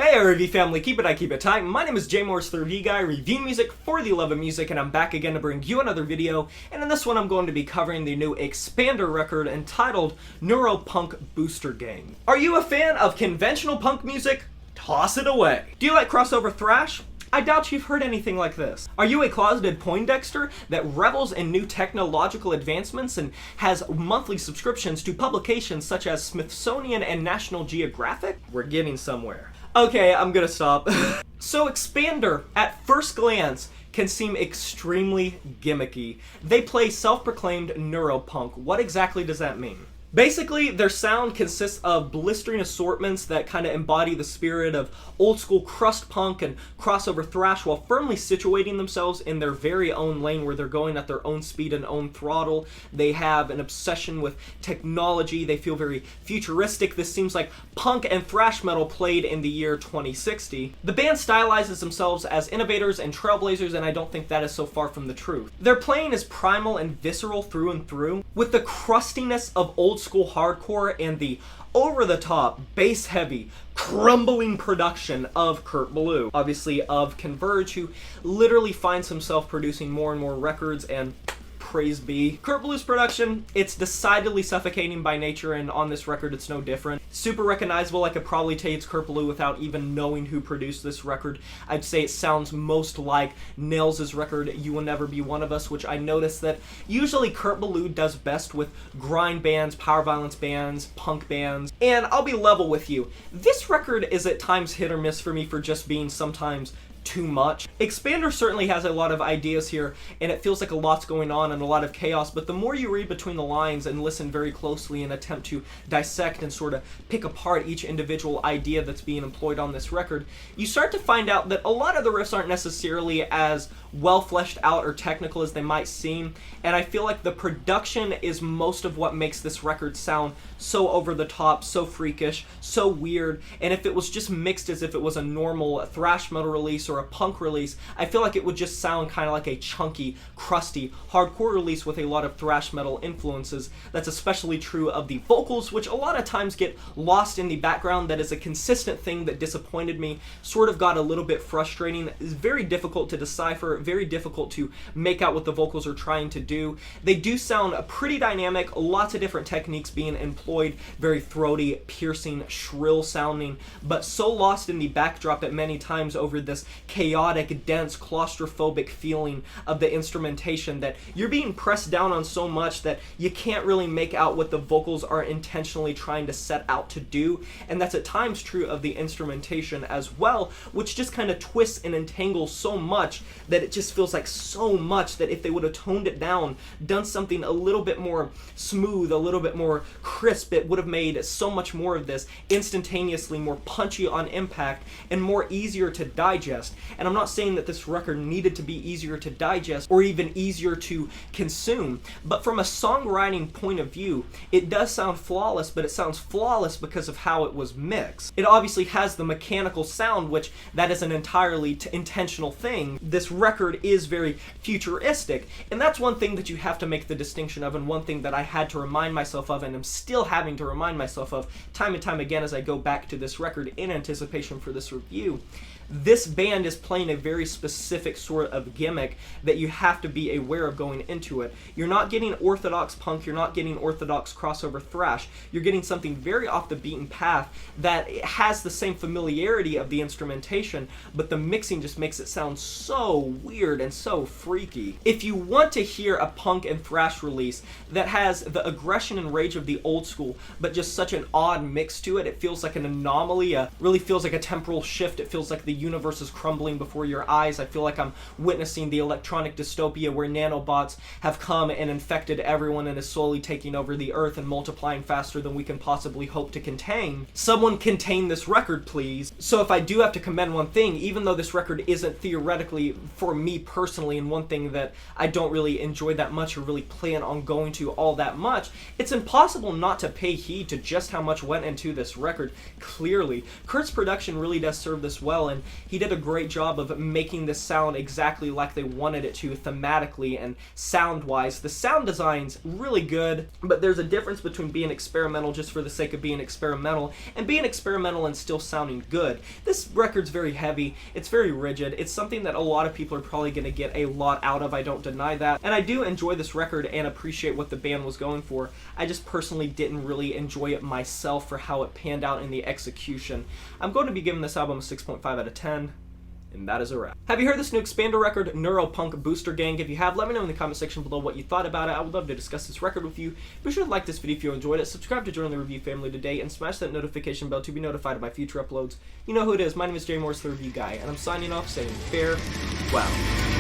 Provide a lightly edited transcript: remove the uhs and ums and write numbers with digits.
Hey review family, keep it tight. My name is J Moore's 3D Guy, reviewing music for the love of music, and I'm back again to bring you another video. And in this one I'm going to be covering the new Expander record entitled Neuropunk Boostergang. Are you a fan of conventional punk music? Toss it away. Do you like crossover thrash? I doubt you've heard anything like this. Are you a closeted Poindexter that revels in new technological advancements and has monthly subscriptions to publications such as Smithsonian and National Geographic? We're getting somewhere. Okay, I'm gonna stop. So Expander, at first glance, can seem extremely gimmicky. They play self-proclaimed neuropunk. What exactly does that mean? Basically, their sound consists of blistering assortments that kind of embody the spirit of old school crust punk and crossover thrash while firmly situating themselves in their very own lane where they're going at their own speed and own throttle. They have an obsession with technology. They feel very futuristic. This seems like punk and thrash metal played in the year 2060. The band stylizes themselves as innovators and trailblazers, and I don't think that is so far from the truth. Their playing is primal and visceral through and through, with the crustiness of old school hardcore and the over-the-top, bass-heavy, crumbling production of Kurt Ballou, obviously of Converge, who literally finds himself producing more and more records, and praise be. Kurt Ballou's production, it's decidedly suffocating by nature, and on this record it's no different. Super recognizable. I could probably tell you it's Kurt Ballou without even knowing who produced this record. I'd say it sounds most like Nails' record, You Will Never Be One of Us, which I noticed that usually Kurt Ballou does best with grind bands, power violence bands, punk bands. And I'll be level with you, this record is at times hit or miss for me for just being sometimes too much. Expander certainly has a lot of ideas here, and it feels like a lot's going on and a lot of chaos, but the more you read between the lines and listen very closely and attempt to dissect and sort of pick apart each individual idea that's being employed on this record, you start to find out that a lot of the riffs aren't necessarily as well fleshed out or technical as they might seem, and I feel like the production is most of what makes this record sound so over the top, so freakish, so weird, and if it was just mixed as if it was a normal thrash metal release or a punk release, I feel like it would just sound kind of like a chunky, crusty, hardcore release with a lot of thrash metal influences. That's especially true of the vocals, which a lot of times get lost in the background. That is a consistent thing that disappointed me, sort of got a little bit frustrating. It's very difficult to decipher, very difficult to make out what the vocals are trying to do. They do sound pretty dynamic, lots of different techniques being employed, very throaty, piercing, shrill sounding, but so lost in the backdrop at many times over this chaotic, dense, claustrophobic feeling of the instrumentation that you're being pressed down on so much that you can't really make out what the vocals are intentionally trying to set out to do, and that's at times true of the instrumentation as well, which just kind of twists and entangles so much that it just feels like so much that if they would have toned it down, done something a little bit more smooth, a little bit more crisp, it would have made so much more of this instantaneously more punchy on impact and more easier to digest. And I'm not saying that this record needed to be easier to digest or even easier to consume, but from a songwriting point of view, it does sound flawless, but it sounds flawless because of how it was mixed. It obviously has the mechanical sound, which that is an entirely intentional thing. This record is very futuristic, and that's one thing that you have to make the distinction of, and one thing that I had to remind myself of, and I'm still having to remind myself of time and time again as I go back to this record in anticipation for this review. This band is playing a very specific sort of gimmick that you have to be aware of going into it. You're not getting orthodox punk, you're not getting orthodox crossover thrash, you're getting something very off the beaten path that has the same familiarity of the instrumentation, but the mixing just makes it sound so weird and so freaky. If you want to hear a punk and thrash release that has the aggression and rage of the old school, but just such an odd mix to it, it feels like an anomaly, really feels like a temporal shift, it feels like the universe is crumbling before your eyes. I feel like I'm witnessing the electronic dystopia where nanobots have come and infected everyone and is slowly taking over the earth and multiplying faster than we can possibly hope to contain. Someone contain this record, please. So if I do have to commend one thing, even though this record isn't theoretically, for me personally, and one thing that I don't really enjoy that much or really plan on going to all that much, it's impossible not to pay heed to just how much went into this record. Clearly, Kurt's production really does serve this well, and he did a great great job of making this sound exactly like they wanted it to thematically and sound-wise. The sound design's really good, but there's a difference between being experimental just for the sake of being experimental and being experimental and still sounding good. This record's very heavy, it's very rigid, it's something that a lot of people are probably going to get a lot out of, I don't deny that, and I do enjoy this record and appreciate what the band was going for. I just personally didn't really enjoy it myself for how it panned out in the execution. I'm going to be giving this album a 6.5 out of 10. And that is a wrap. Have you heard this new Expander record, Neuropunk Boostergang? If you have, let me know in the comment section below what you thought about it. I would love to discuss this record with you. Be sure to like this video if you enjoyed it, subscribe to join the review family today, and smash that notification bell to be notified of my future uploads. You know who it is. My name is Jay Morris, the Review Guy, and I'm signing off saying farewell.